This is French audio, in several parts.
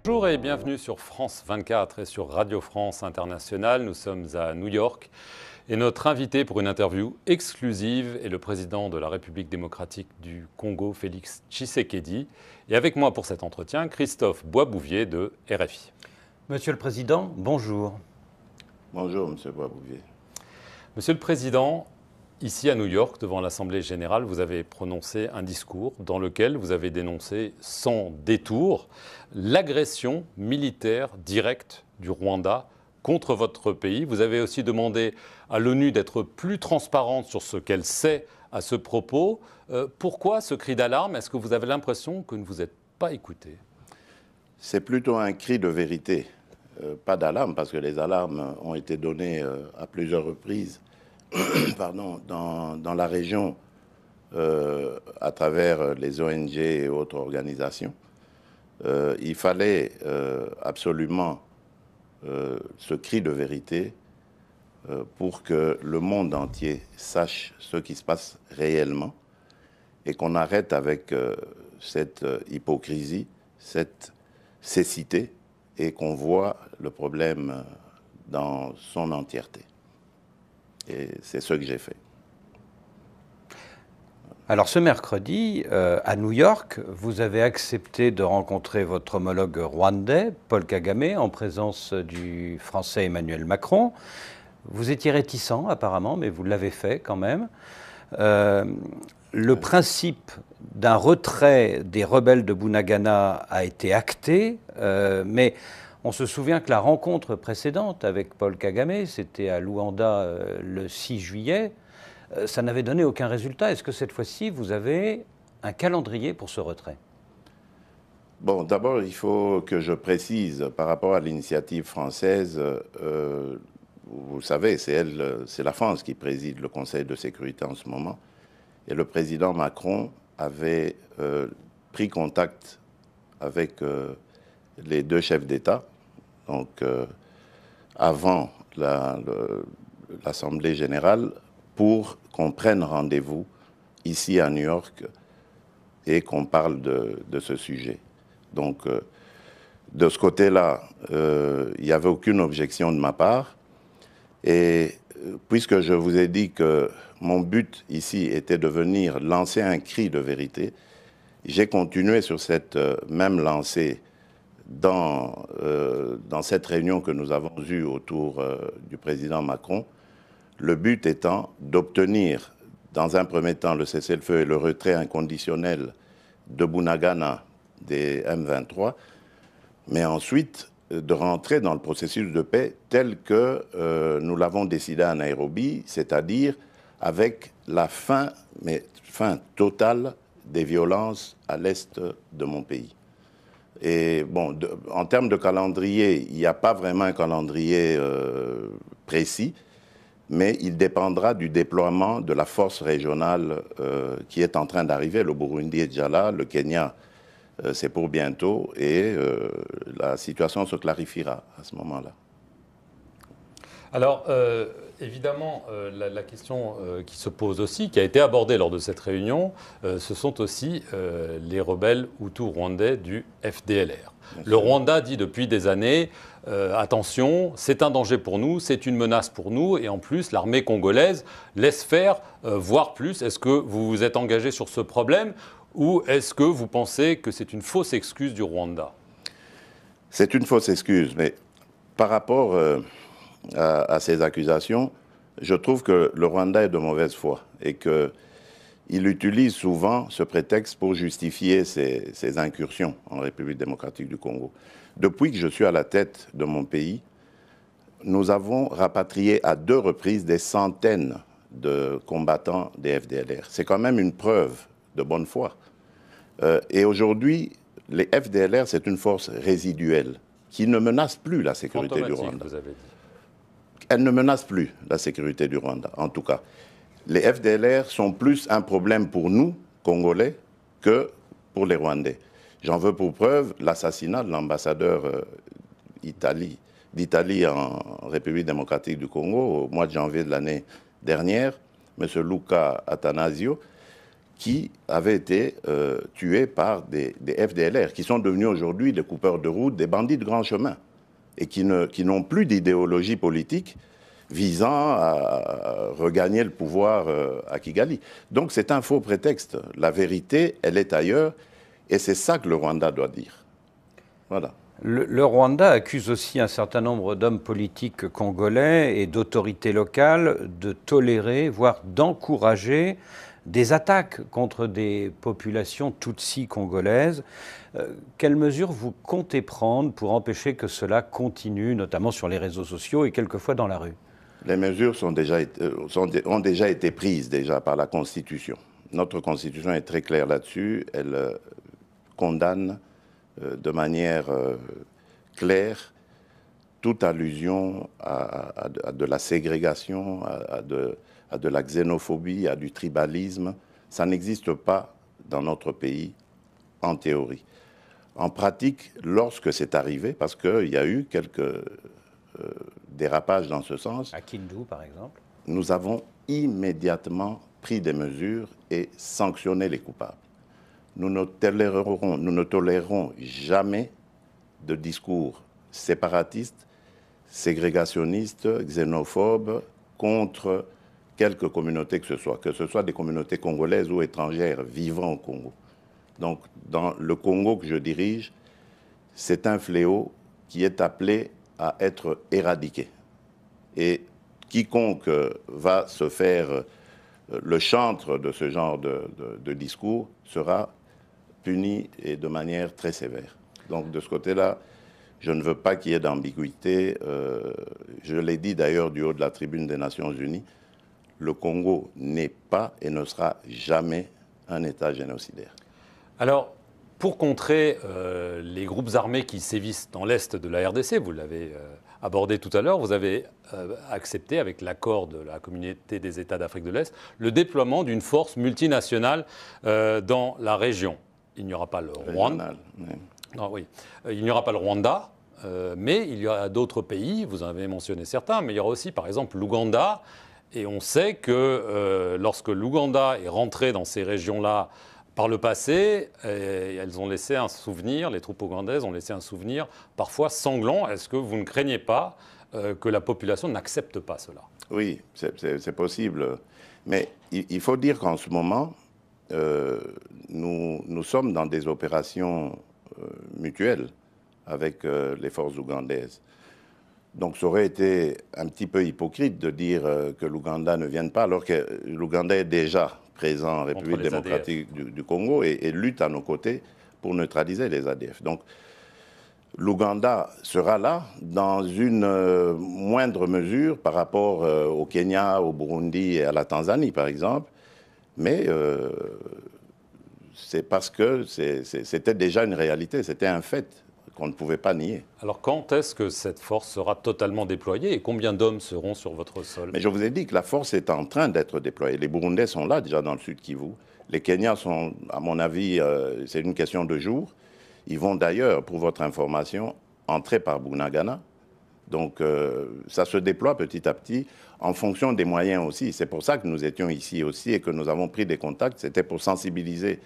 Bonjour et bienvenue sur France 24 et sur Radio France Internationale. Nous sommes à New York et notre invité pour une interview exclusive est le président de la République démocratique du Congo, Félix Tshisekedi. Et avec moi pour cet entretien, Christophe Boisbouvier de RFI. Monsieur le Président, bonjour. Bonjour, Monsieur Boisbouvier. Monsieur le Président, ici à New York, devant l'Assemblée générale, vous avez prononcé un discours dans lequel vous avez dénoncé sans détour l'agression militaire directe du Rwanda contre votre pays. Vous avez aussi demandé à l'ONU d'être plus transparente sur ce qu'elle sait à ce propos. Pourquoi ce cri d'alarme? Est-ce que vous avez l'impression que ne vous êtes pas écouté? C'est plutôt un cri de vérité, pas d'alarme, parce que les alarmes ont été données à plusieurs reprises pardon, dans la région à travers les ONG et autres organisations. Il fallait absolument ce cri de vérité pour que le monde entier sache ce qui se passe réellement et qu'on arrête avec cette hypocrisie, cette cécité et qu'on voit le problème dans son entièreté. Et c'est ce que j'ai fait. Alors ce mercredi, à New York, vous avez accepté de rencontrer votre homologue rwandais, Paul Kagame, en présence du Français Emmanuel Macron. Vous étiez réticent apparemment, mais vous l'avez fait quand même. Le principe d'un retrait des rebelles de Bunagana a été acté, mais on se souvient que la rencontre précédente avec Paul Kagame, c'était à Luanda le 6 juillet, ça n'avait donné aucun résultat. Est-ce que cette fois-ci, vous avez un calendrier pour ce retrait? Bon, d'abord, il faut que je précise par rapport à l'initiative française, vous savez, c'est la France qui préside le Conseil de sécurité en ce moment. Et le président Macron avait pris contact avec les deux chefs d'État, donc avant l'Assemblée générale, pour qu'on prenne rendez-vous ici à New York et qu'on parle de ce sujet. Donc, de ce côté-là, il n'y avait aucune objection de ma part. Et puisque je vous ai dit que mon but ici était de venir lancer un cri de vérité, j'ai continué sur cette même lancée dans cette réunion que nous avons eue autour du président Macron, le but étant d'obtenir, dans un premier temps, le cessez-le-feu et le retrait inconditionnel de Bunagana des M23, mais ensuite de rentrer dans le processus de paix tel que nous l'avons décidé à Nairobi, c'est-à-dire avec la fin totale des violences à l'est de mon pays. Et bon, en termes de calendrier, il n'y a pas vraiment un calendrier précis, mais il dépendra du déploiement de la force régionale qui est en train d'arriver. Le Burundi est déjà là, le Kenya, c'est pour bientôt, et la situation se clarifiera à ce moment-là. Alors, évidemment, la question qui se pose aussi, qui a été abordée lors de cette réunion, ce sont aussi les rebelles hutus rwandais du FDLR. Le Rwanda dit depuis des années, attention, c'est un danger pour nous, c'est une menace pour nous, et en plus, l'armée congolaise laisse faire, voire plus. Est-ce que vous vous êtes engagé sur ce problème, ou est-ce que vous pensez que c'est une fausse excuse du Rwanda? C'est une fausse excuse, mais par rapport à ces accusations, je trouve que le Rwanda est de mauvaise foi et qu'il utilise souvent ce prétexte pour justifier ses incursions en République démocratique du Congo. Depuis que je suis à la tête de mon pays, nous avons rapatrié à 2 reprises des centaines de combattants des FDLR. C'est quand même une preuve de bonne foi. Et aujourd'hui, les FDLR, c'est une force résiduelle qui ne menace plus la sécurité du Rwanda. Vous avez dit. Elle ne menace plus la sécurité du Rwanda, en tout cas. Les FDLR sont plus un problème pour nous, Congolais, que pour les Rwandais. J'en veux pour preuve l'assassinat de l'ambassadeur d'Italie en République démocratique du Congo au mois de janvier de l'année dernière, M. Luca Attanasio, qui avaient été tués par des FDLR, qui sont devenus aujourd'hui des coupeurs de route, des bandits de grand chemin, et qui n'ont plus d'idéologie politique visant à regagner le pouvoir à Kigali. Donc c'est un faux prétexte. La vérité, elle est ailleurs, et c'est ça que le Rwanda doit dire. Voilà. Le Rwanda accuse aussi un certain nombre d'hommes politiques congolais et d'autorités locales de tolérer, voire d'encourager des attaques contre des populations tutsis congolaises. Quelles mesures vous comptez prendre pour empêcher que cela continue, notamment sur les réseaux sociaux et quelquefois dans la rue? Les mesures ont déjà été prises par la Constitution. Notre Constitution est très claire là-dessus. Elle condamne de manière claire toute allusion à de la ségrégation, à de la xénophobie, à du tribalisme. Ça n'existe pas dans notre pays en théorie. En pratique, lorsque c'est arrivé, parce qu'il y a eu quelques dérapages dans ce sens, à Kindu par exemple, nous avons immédiatement pris des mesures et sanctionné les coupables. Nous ne tolérerons jamais de discours séparatistes, ségrégationnistes, xénophobes contre quelque communauté que ce soit des communautés congolaises ou étrangères vivant au Congo. Donc, dans le Congo que je dirige, c'est un fléau qui est appelé à être éradiqué. Et quiconque va se faire le chantre de ce genre de discours sera puni et de manière très sévère. Donc de ce côté-là, je ne veux pas qu'il y ait d'ambiguïté. Je l'ai dit d'ailleurs du haut de la tribune des Nations Unies, le Congo n'est pas et ne sera jamais un État génocidaire. Alors, pour contrer les groupes armés qui sévissent dans l'est de la RDC, vous l'avez abordé tout à l'heure, vous avez accepté, avec l'accord de la communauté des États d'Afrique de l'Est, le déploiement d'une force multinationale dans la région. Il n'y aura pas le Rwanda. Non, oui. Il n'y aura pas le Rwanda, mais il y aura d'autres pays, vous en avez mentionné certains, mais il y aura aussi par exemple l'Ouganda. Et on sait que lorsque l'Ouganda est rentré dans ces régions-là par le passé, elles ont laissé un souvenir, les troupes ougandaises ont laissé un souvenir parfois sanglant. Est-ce que vous ne craignez pas que la population n'accepte pas cela? Oui, c'est possible. Mais il faut dire qu'en ce moment, nous sommes dans des opérations mutuelles avec les forces ougandaises. Donc ça aurait été un petit peu hypocrite de dire que l'Ouganda ne vienne pas, alors que l'Ouganda est déjà présent en République démocratique du Congo et lutte à nos côtés pour neutraliser les ADF. Donc l'Ouganda sera là dans une moindre mesure par rapport au Kenya, au Burundi et à la Tanzanie, par exemple. Mais c'est parce que c'était déjà une réalité, c'était un fait qu'on ne pouvait pas nier. Alors quand est-ce que cette force sera totalement déployée et combien d'hommes seront sur votre sol? Mais je vous ai dit que la force est en train d'être déployée. Les Burundais sont là déjà dans le sud Kivu. Les Kenyans sont, à mon avis, c'est une question de jours. Ils vont d'ailleurs, pour votre information, entrer par Bunagana. Donc ça se déploie petit à petit en fonction des moyens aussi. C'est pour ça que nous étions ici aussi et que nous avons pris des contacts. C'était pour sensibiliser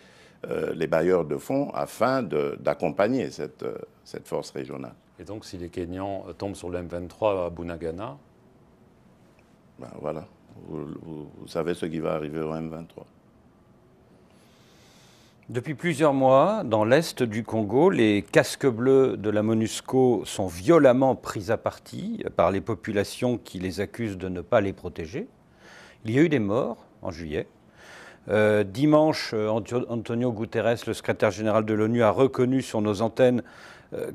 les bailleurs de fonds afin d'accompagner cette force régionale. Et donc si les Kenyans tombent sur le M23 à Bunagana? Ben voilà, vous savez ce qui va arriver au M23. Depuis plusieurs mois, dans l'est du Congo, les casques bleus de la MONUSCO sont violemment pris à partie par les populations qui les accusent de ne pas les protéger. Il y a eu des morts en juillet. Dimanche, Antonio Guterres, le secrétaire général de l'ONU, a reconnu sur nos antennes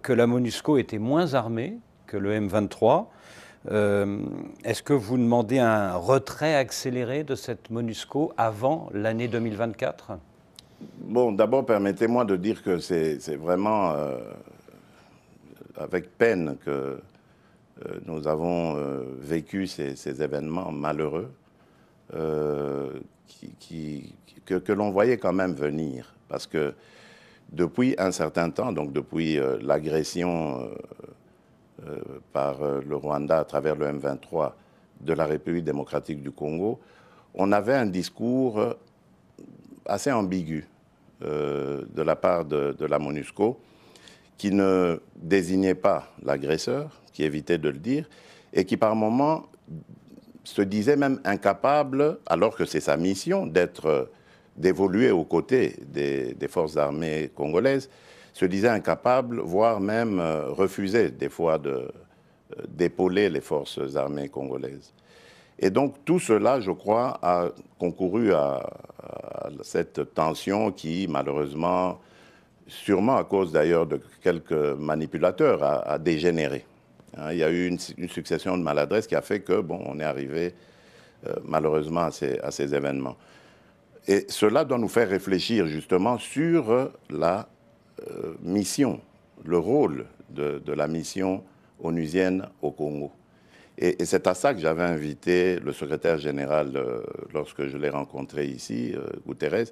que la MONUSCO était moins armée que le M23. Est-ce que vous demandez un retrait accéléré de cette MONUSCO avant l'année 2024 ? Bon, d'abord, permettez-moi de dire que c'est vraiment avec peine que nous avons vécu ces événements malheureux que l'on voyait quand même venir. Parce que depuis un certain temps, donc depuis l'agression par le Rwanda à travers le M23 de la République démocratique du Congo, on avait un discours assez ambigu de la part de la MONUSCO, qui ne désignait pas l'agresseur, qui évitait de le dire, et qui par moments se disait même incapable, alors que c'est sa mission d'évoluer aux côtés des forces armées congolaises, se disait incapable, voire même refusait des fois d'épauler les forces armées congolaises. Et donc tout cela, je crois, a concouru à cette tension qui, malheureusement, sûrement à cause d'ailleurs de quelques manipulateurs, a dégénéré. Hein, il y a eu une succession de maladresses qui a fait que, bon, on est arrivé malheureusement à ces événements. Et cela doit nous faire réfléchir justement sur la mission, le rôle de la mission onusienne au Congo. Et c'est à ça que j'avais invité le secrétaire général, lorsque je l'ai rencontré ici, Guterres,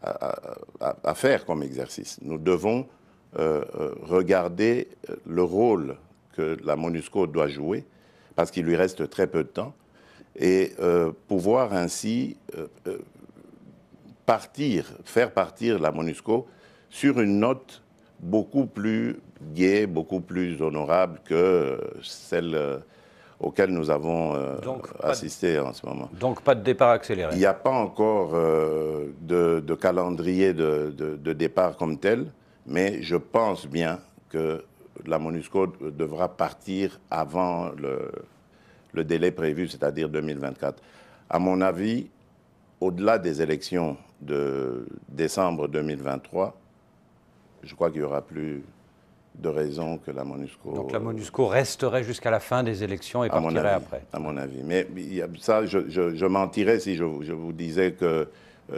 à faire comme exercice. Nous devons regarder le rôle que la MONUSCO doit jouer, parce qu'il lui reste très peu de temps, et pouvoir ainsi faire partir la MONUSCO sur une note beaucoup plus gaie, beaucoup plus honorable que celle auquel nous avons assisté en ce moment. Donc pas de départ accéléré. Il n'y a pas encore de calendrier de départ comme tel, mais je pense bien que la MONUSCO devra partir avant le délai prévu, c'est-à-dire 2024. À mon avis, au-delà des élections de décembre 2023, je crois qu'il n'y aura plus de raison que la MONUSCO... Donc la MONUSCO resterait jusqu'à la fin des élections et partirait après. À mon avis. Mais ça, je mentirais si je vous disais que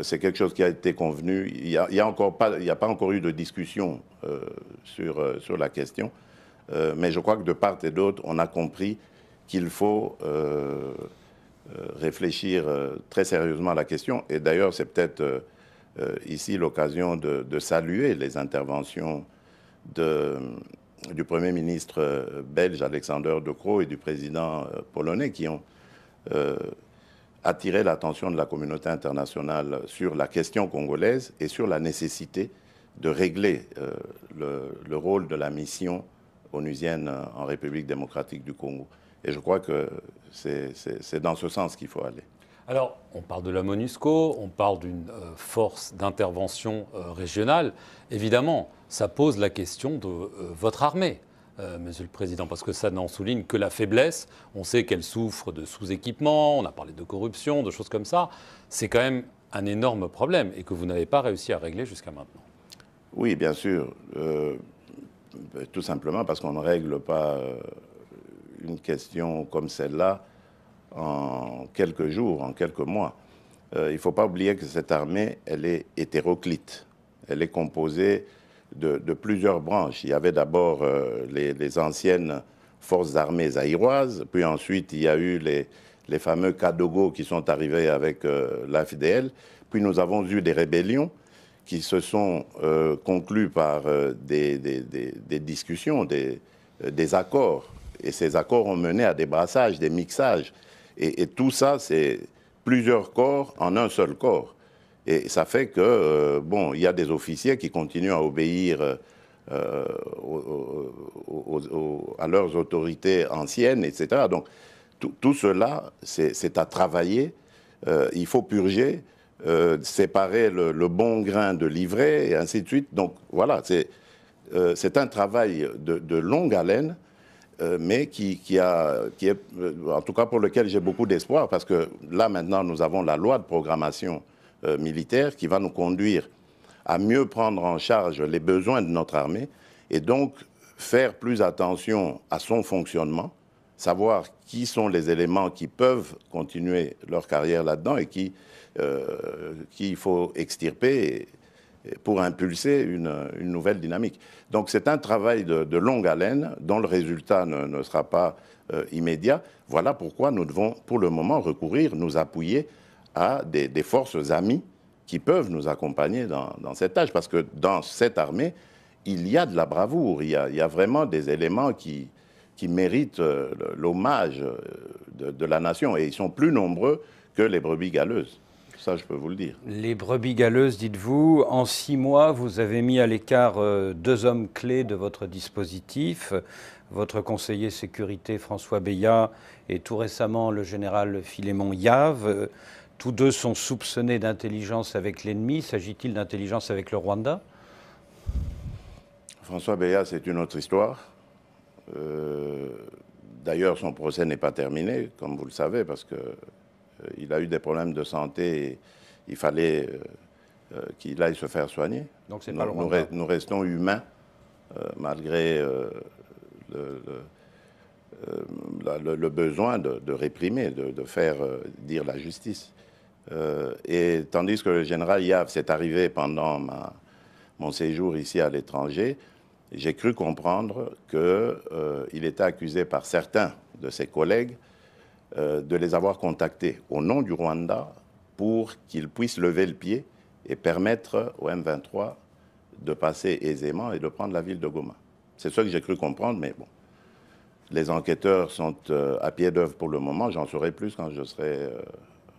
c'est quelque chose qui a été convenu. Il n'y a pas encore eu de discussion sur la question. Mais je crois que de part et d'autre, on a compris qu'il faut réfléchir très sérieusement à la question. Et d'ailleurs, c'est peut-être ici l'occasion de saluer les interventions du Premier ministre belge Alexander De Croo et du président polonais qui ont attiré l'attention de la communauté internationale sur la question congolaise et sur la nécessité de régler le rôle de la mission onusienne en République démocratique du Congo. Et je crois que c'est dans ce sens qu'il faut aller. Alors, on parle de la MONUSCO, on parle d'une force d'intervention régionale. Évidemment, ça pose la question de votre armée, Monsieur le Président, parce que ça n'en souligne que la faiblesse. On sait qu'elle souffre de sous-équipement, on a parlé de corruption, de choses comme ça. C'est quand même un énorme problème et que vous n'avez pas réussi à régler jusqu'à maintenant. Oui, bien sûr. Tout simplement parce qu'on ne règle pas une question comme celle-là en quelques jours, en quelques mois. Il ne faut pas oublier que cette armée, elle est hétéroclite. Elle est composée de plusieurs branches. Il y avait d'abord les anciennes forces armées zaïroises, puis ensuite il y a eu les fameux Kadogo qui sont arrivés avec l'AFDL, puis nous avons eu des rébellions qui se sont conclues par des discussions, des accords. Et ces accords ont mené à des brassages, des mixages. Et tout ça, c'est plusieurs corps en un seul corps. Et ça fait que, bon, il y a des officiers qui continuent à obéir à leurs autorités anciennes, etc. Donc, tout cela, c'est à travailler. Il faut purger, séparer le bon grain de l'ivraie, et ainsi de suite. Donc, voilà, c'est un travail de longue haleine, mais qui est, en tout cas pour lequel j'ai beaucoup d'espoir, parce que là, maintenant, nous avons la loi de programmation militaire qui va nous conduire à mieux prendre en charge les besoins de notre armée et donc faire plus attention à son fonctionnement, savoir qui sont les éléments qui peuvent continuer leur carrière là-dedans et qui il faut extirper pour impulser une nouvelle dynamique. Donc c'est un travail de longue haleine dont le résultat ne sera pas immédiat. Voilà pourquoi nous devons pour le moment recourir, nous appuyer à des forces amies qui peuvent nous accompagner dans cette tâche. Parce que dans cette armée, il y a de la bravoure, il y a vraiment des éléments qui méritent l'hommage de la nation. Et ils sont plus nombreux que les brebis galeuses. Ça, je peux vous le dire. Les brebis galeuses, dites-vous. En 6 mois, vous avez mis à l'écart 2 hommes clés de votre dispositif. Votre conseiller sécurité François Beya et tout récemment le général Philémon Yave. Tous deux sont soupçonnés d'intelligence avec l'ennemi. S'agit-il d'intelligence avec le Rwanda? François Beya, c'est une autre histoire. D'ailleurs, son procès n'est pas terminé, comme vous le savez, parce qu'il a eu des problèmes de santé et il fallait qu'il aille se faire soigner. Donc c'est pas le Rwanda. Nous restons humains, malgré le besoin de réprimer, de faire dire la justice. Et tandis que le général Yave s'est arrivé pendant mon séjour ici à l'étranger, j'ai cru comprendre qu'il était accusé par certains de ses collègues de les avoir contactés au nom du Rwanda pour qu'ils puissent lever le pied et permettre au M23 de passer aisément et de prendre la ville de Goma. C'est ça que j'ai cru comprendre, mais bon. Les enquêteurs sont à pied d'œuvre pour le moment. J'en saurai plus quand je serai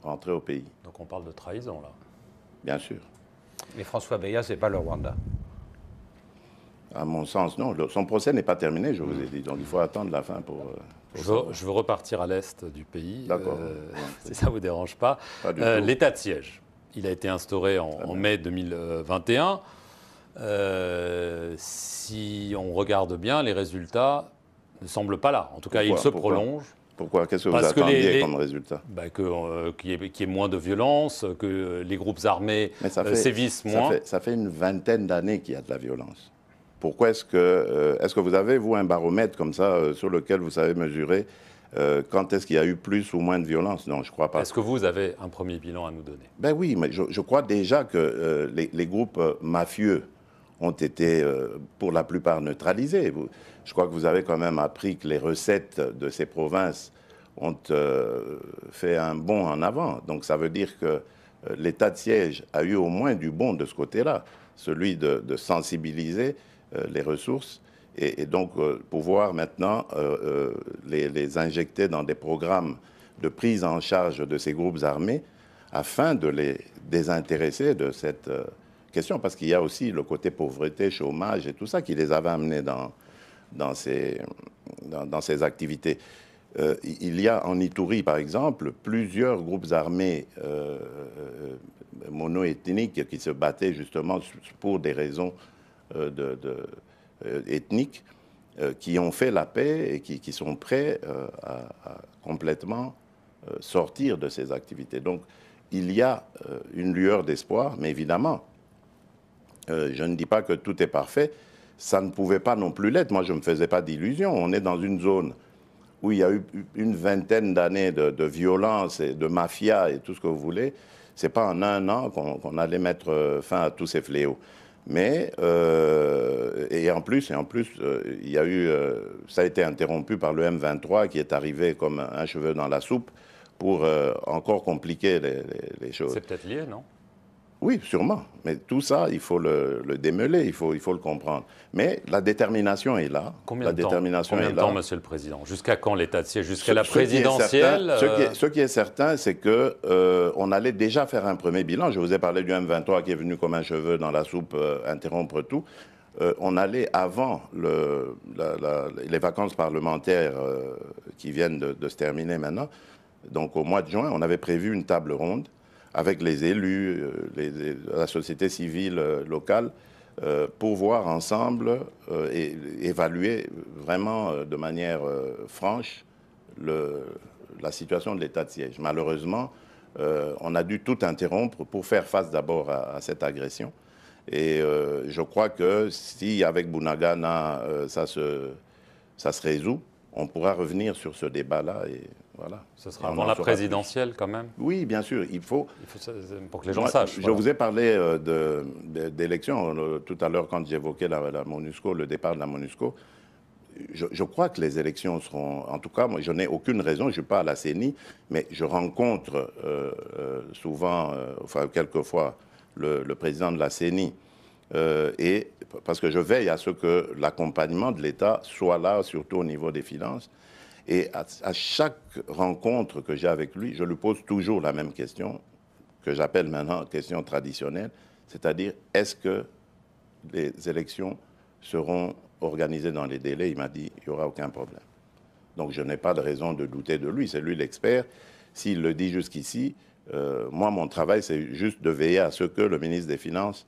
rentré au pays. Donc on parle de trahison, là. Bien sûr. Mais François Beya, c'est pas le Rwanda. À mon sens, non. Son procès n'est pas terminé, je vous ai dit. Donc il faut attendre la fin pour je veux repartir à l'est du pays. D'accord. Si ça ne vous dérange pas. Pas du tout. L'état de siège, il a été instauré en mai 2021. Si on regarde bien, les résultats ne semblent pas là. En tout cas, ils se prolongent. Pourquoi? Qu'est-ce que vous attendiez comme résultat? Qu'il y ait moins de violence, que les groupes armés sévissent moins. Ça fait une vingtaine d'années qu'il y a de la violence. Pourquoi est-ce que vous avez, vous, un baromètre comme ça sur lequel vous savez mesurer quand est-ce qu'il y a eu plus ou moins de violence? Non, je ne crois pas. Est-ce que vous avez un premier bilan à nous donner? Ben oui, mais je crois déjà que les groupes mafieux ont été pour la plupart neutralisés. Je crois que vous avez quand même appris que les recettes de ces provinces ont fait un bond en avant. Donc ça veut dire que l'état de siège a eu au moins du bon de ce côté-là, celui de sensibiliser les ressources et donc pouvoir maintenant les injecter dans des programmes de prise en charge de ces groupes armés afin de les désintéresser de cette question, parce qu'il y a aussi le côté pauvreté, chômage et tout ça qui les avait amenés dans ces activités. Il y a en Ituri, par exemple, plusieurs groupes armés mono-ethniques qui se battaient justement pour des raisons ethniques, qui ont fait la paix et qui sont prêts à complètement sortir de ces activités. Donc, il y a une lueur d'espoir, mais évidemment, je ne dis pas que tout est parfait. Ça ne pouvait pas non plus l'être. Moi, je ne me faisais pas d'illusions. On est dans une zone où il y a eu une vingtaine d'années de violence et de mafia et tout ce que vous voulez. Ce n'est pas en un an qu'on allait mettre fin à tous ces fléaux. Mais, et en plus, il y a eu, ça a été interrompu par le M23 qui est arrivé comme un cheveu dans la soupe pour encore compliquer les choses. C'est peut-être lié, non? Oui, sûrement. Mais tout ça, il faut le démêler, il faut le comprendre. Mais la détermination est là. Combien de temps, Monsieur le Président? Jusqu'à quand l'état de siège? Jusqu'à la présidentielle? Ce qui est certain, c'est qu'on allait déjà faire un premier bilan. Je vous ai parlé du M23 qui est venu comme un cheveu dans la soupe, interrompre tout. On allait, avant les vacances parlementaires qui viennent de se terminer maintenant, donc au mois de juin, on avait prévu une table ronde avec les élus, la société civile locale, pour voir ensemble et évaluer vraiment de manière franche la situation de l'état de siège. Malheureusement, on a dû tout interrompre pour faire face d'abord à cette agression. Et je crois que si avec Bunagana ça se résout, on pourra revenir sur ce débat-là et voilà. Ce sera avant la présidentielle quand même? Oui, bien sûr. Il faut pour que les gens sachent. Je vous ai parlé d'élections tout à l'heure quand j'évoquais la MONUSCO, le départ de la MONUSCO. Je crois que les élections seront... En tout cas, moi, je n'ai aucune raison, je ne suis pas à la CENI, mais je rencontre souvent, enfin quelquefois, le président de la CENI, et parce que je veille à ce que l'accompagnement de l'État soit là, surtout au niveau des finances. Et à chaque rencontre que j'ai avec lui, je lui pose toujours la même question. que j'appelle maintenant question traditionnelle, c'est-à-dire est-ce que les élections seront organisées dans les délais? Il m'a dit il n'y aura aucun problème. Donc je n'ai pas de raison de douter de lui, c'est lui l'expert. S'il le dit jusqu'ici, moi mon travail c'est juste de veiller à ce que le ministre des Finances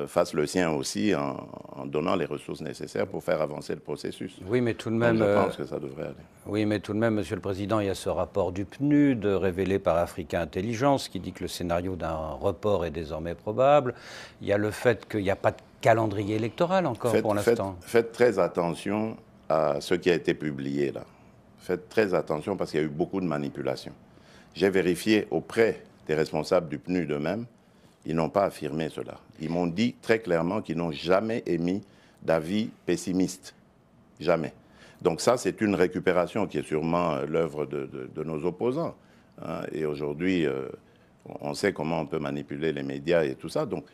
fasse le sien aussi en donnant les ressources nécessaires pour faire avancer le processus. Oui, mais tout de même, donc, je pense que ça devrait aller. Oui, mais tout de même, Monsieur le Président, il y a ce rapport du PNUD révélé par Africa Intelligence qui dit que le scénario d'un report est désormais probable. Il y a le fait qu'il n'y a pas de calendrier électoral encore pour l'instant. Faites très attention à ce qui a été publié là. Faites très attention parce qu'il y a eu beaucoup de manipulations. J'ai vérifié auprès des responsables du PNUD eux-mêmes. Ils n'ont pas affirmé cela. Ils m'ont dit très clairement qu'ils n'ont jamais émis d'avis pessimiste. Jamais. Donc ça, c'est une récupération qui est sûrement l'œuvre de nos opposants. Hein. Et aujourd'hui, on sait comment on peut manipuler les médias et tout ça. Donc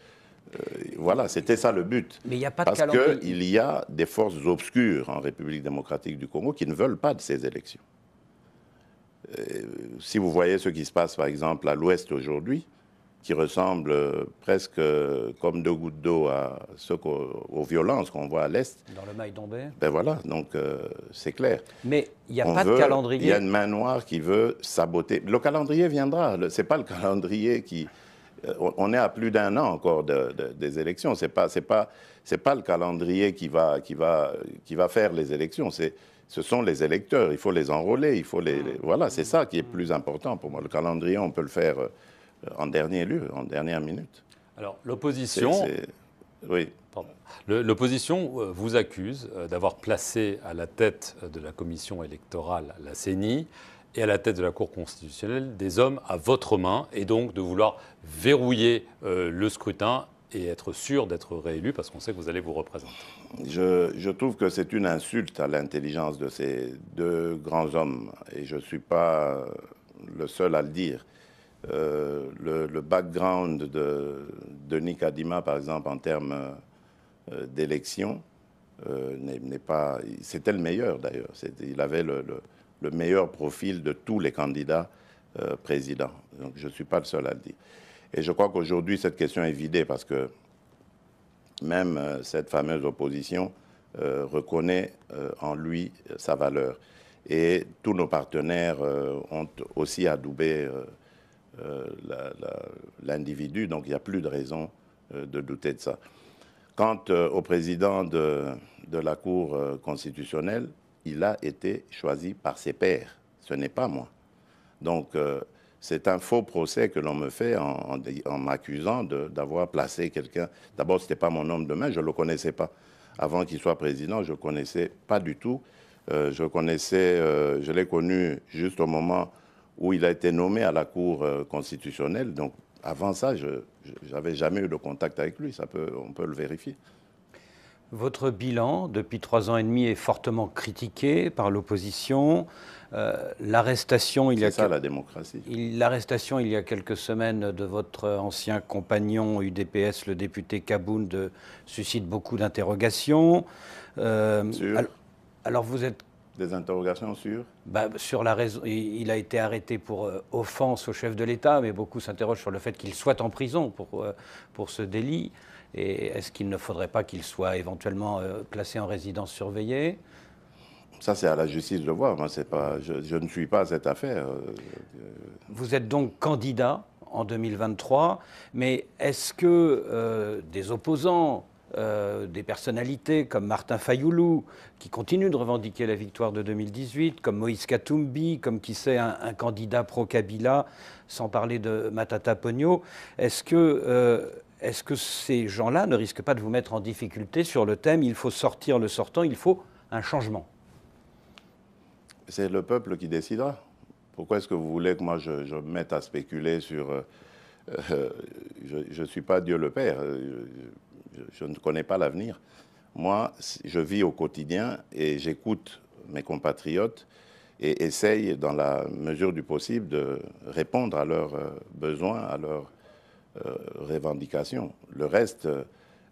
voilà, c'était ça le but. Mais il n'y a pas de calendrier. Parce qu'il y a des forces obscures en République démocratique du Congo qui ne veulent pas de ces élections. Si vous voyez ce qui se passe, par exemple, à l'Ouest aujourd'hui, qui ressemble presque comme deux gouttes d'eau aux violences qu'on voit à l'Est. Dans le Maï-Dombé. Ben voilà, donc c'est clair. Mais il n'y a pas de calendrier. Il y a une main noire qui veut saboter. Le calendrier viendra. Ce n'est pas le calendrier qui... on est à plus d'1 an encore des élections. Ce n'est pas le calendrier qui va faire les élections. Ce sont les électeurs. Il faut les enrôler. Voilà, c'est ça qui est plus important pour moi. Le calendrier, on peut le faire... en dernier lieu, en dernière minute. Alors, l'opposition... Oui. L'opposition vous accuse d'avoir placé à la tête de la commission électorale, la CENI, et à la tête de la Cour constitutionnelle des hommes à votre main, et donc de vouloir verrouiller le scrutin et être sûr d'être réélu, parce qu'on sait que vous allez vous représenter. Je trouve que c'est une insulte à l'intelligence de ces deux grands hommes, et je ne suis pas le seul à le dire. Le background de Denis Kadima, par exemple, en termes d'élection, n'est pas... C'était le meilleur, d'ailleurs. Il avait le meilleur profil de tous les candidats présidents. Donc, je ne suis pas le seul à le dire. Et je crois qu'aujourd'hui, cette question est vidée parce que même cette fameuse opposition reconnaît en lui sa valeur. Et tous nos partenaires ont aussi adoubé... l'individu, donc il n'y a plus de raison de douter de ça. Quant au président de la Cour constitutionnelle, il a été choisi par ses pairs, ce n'est pas moi. Donc c'est un faux procès que l'on me fait en m'accusant d'avoir placé quelqu'un. D'abord, ce n'était pas mon homme de main, je ne le connaissais pas. Avant qu'il soit président, je ne le connaissais pas du tout. Je l'ai connu juste au moment où il a été nommé à la Cour constitutionnelle. Donc, avant ça, je n'avais jamais eu de contact avec lui. On peut le vérifier. Votre bilan, depuis 3 ans et demi, est fortement critiqué par l'opposition. L'arrestation, c'est ça, la démocratie. L'arrestation, il y a quelques semaines, de votre ancien compagnon UDPS, le député Kabound, suscite beaucoup d'interrogations. Alors, vous êtes... Des interrogations sur sur la raison. Il a été arrêté pour offense au chef de l'État, mais beaucoup s'interrogent sur le fait qu'il soit en prison pour ce délit. Et est-ce qu'il ne faudrait pas qu'il soit éventuellement placé en résidence surveillée? Ça, c'est à la justice de voir. Moi, je ne suis pas à cette affaire. Vous êtes donc candidat en 2023, mais est-ce que des opposants, des personnalités comme Martin Fayoulou, qui continuent de revendiquer la victoire de 2018, comme Moïse Katumbi, comme qui sait un candidat pro-Kabila, sans parler de Matata Ponyo, est-ce que ces gens-là ne risquent pas de vous mettre en difficulté sur le thème « il faut sortir le sortant, il faut un changement » ? C'est le peuple qui décidera. Pourquoi est-ce que vous voulez que moi je me mette à spéculer sur... je ne suis pas Dieu le Père. Je ne connais pas l'avenir. Moi, je vis au quotidien et j'écoute mes compatriotes et essaye, dans la mesure du possible, de répondre à leurs besoins, à leurs revendications. Le reste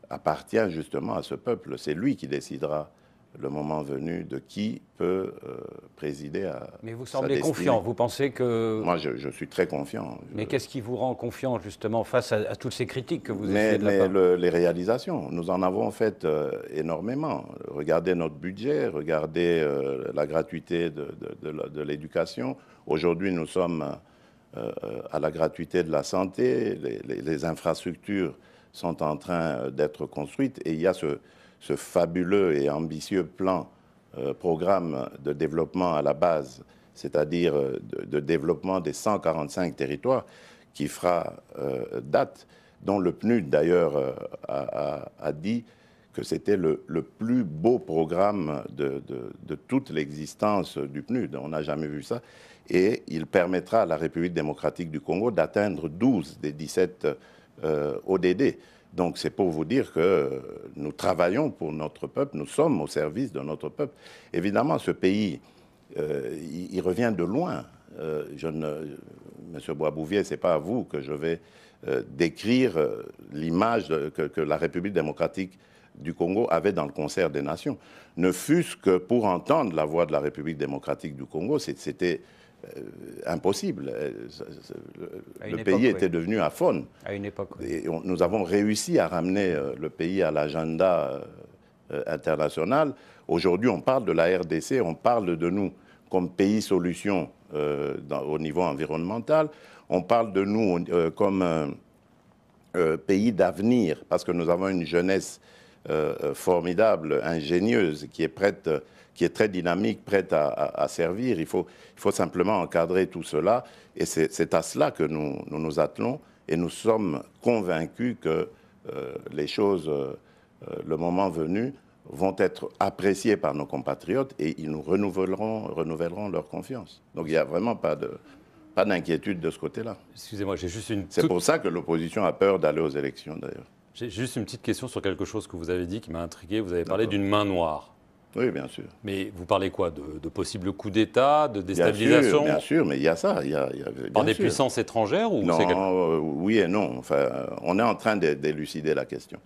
appartient justement à ce peuple. C'est lui qui décidera le moment venu, de qui peut présider à Mais vous sa semblez destinée. confiant, vous pensez que... Moi, je suis très confiant. Mais qu'est-ce qui vous rend confiant, justement, face à toutes ces critiques que vous essayez de la part? Les réalisations, nous en avons fait énormément. Regardez notre budget, regardez la gratuité de l'éducation. Aujourd'hui, nous sommes à la gratuité de la santé. Les infrastructures sont en train d'être construites et il y a ce fabuleux et ambitieux plan, programme de développement à la base, c'est-à-dire de développement des 145 territoires qui fera date, dont le PNUD d'ailleurs a dit que c'était le plus beau programme de toute l'existence du PNUD. On n'a jamais vu ça. Et il permettra à la République démocratique du Congo d'atteindre 12 des 17 ODD. Donc c'est pour vous dire que nous travaillons pour notre peuple, nous sommes au service de notre peuple. Évidemment, ce pays, il revient de loin. Monsieur Boisbouvier, ce n'est pas à vous que je vais décrire l'image que la République démocratique du Congo avait dans le concert des nations. Ne fût-ce que pour entendre la voix de la République démocratique du Congo, c'était impossible. Le pays était devenu aphone. À une époque, oui. Et nous avons réussi à ramener le pays à l'agenda international. Aujourd'hui, on parle de la RDC, on parle de nous comme pays solution au niveau environnemental. On parle de nous comme pays d'avenir, parce que nous avons une jeunesse formidable, ingénieuse, qui est prête, qui est très dynamique, prête à servir. Il faut simplement encadrer tout cela. Et c'est à cela que nous attelons. Et nous sommes convaincus que les choses, le moment venu, vont être appréciées par nos compatriotes et ils nous renouvelleront leur confiance. Donc il n'y a vraiment pas d'inquiétude de ce côté-là. Excusez-moi, j'ai juste une... C'est pour ça que l'opposition a peur d'aller aux élections, d'ailleurs. J'ai juste une petite question sur quelque chose que vous avez dit qui m'a intrigué. Vous avez parlé d'une main noire. Oui, bien sûr. Mais vous parlez quoi? De possibles coups d'État, de déstabilisation? Bien sûr, mais il y a ça. Par des puissances étrangères ou non, oui et non. Enfin, on est en train d'élucider la question.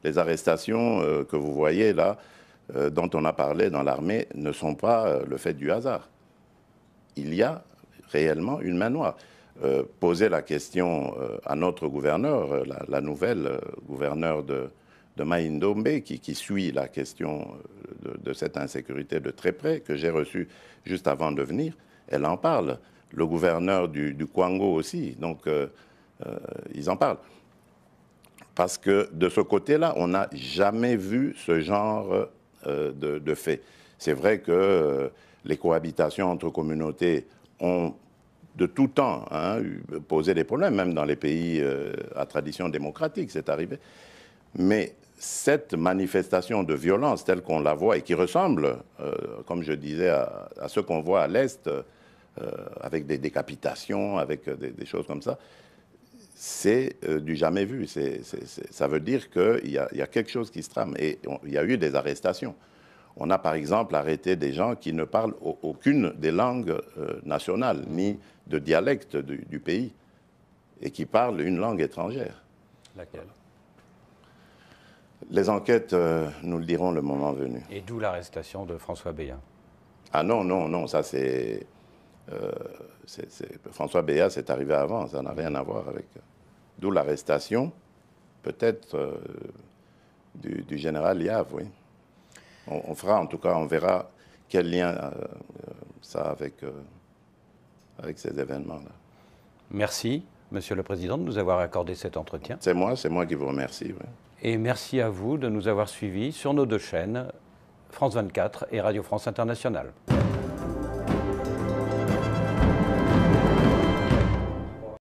Les arrestations que vous voyez là, dont on a parlé dans l'armée, ne sont pas le fait du hasard. Il y a réellement une main noire. Poser la question à notre gouverneur, la nouvelle gouverneure de Mai-Ndombe, qui suit la question de cette insécurité de très près, que j'ai reçue juste avant de venir, elle en parle. Le gouverneur du Kwango aussi, donc ils en parlent. Parce que de ce côté-là, on n'a jamais vu ce genre de fait. C'est vrai que les cohabitations entre communautés ont de tout temps posé des problèmes, même dans les pays à tradition démocratique, c'est arrivé. Mais cette manifestation de violence telle qu'on la voit et qui ressemble, comme je disais, à ce qu'on voit à l'Est, avec des décapitations, avec des choses comme ça, c'est du jamais vu. Ça veut dire qu'il y a quelque chose qui se trame. Et il y a eu des arrestations. On a par exemple arrêté des gens qui ne parlent aucune des langues nationales, ni de dialecte du pays, et qui parlent une langue étrangère. Laquelle? Les enquêtes nous le diront le moment venu. Et d'où l'arrestation de François Béat? Ah non, ça c'est... François Béat, c'est arrivé avant, ça n'a rien à voir avec... D'où l'arrestation, peut-être, du général Liave, oui. On fera, en tout cas, on verra quel lien ça a avec ces événements-là. Merci, Monsieur le Président, de nous avoir accordé cet entretien. C'est moi qui vous remercie. Oui. Et merci à vous de nous avoir suivis sur nos deux chaînes, France 24 et Radio France Internationale.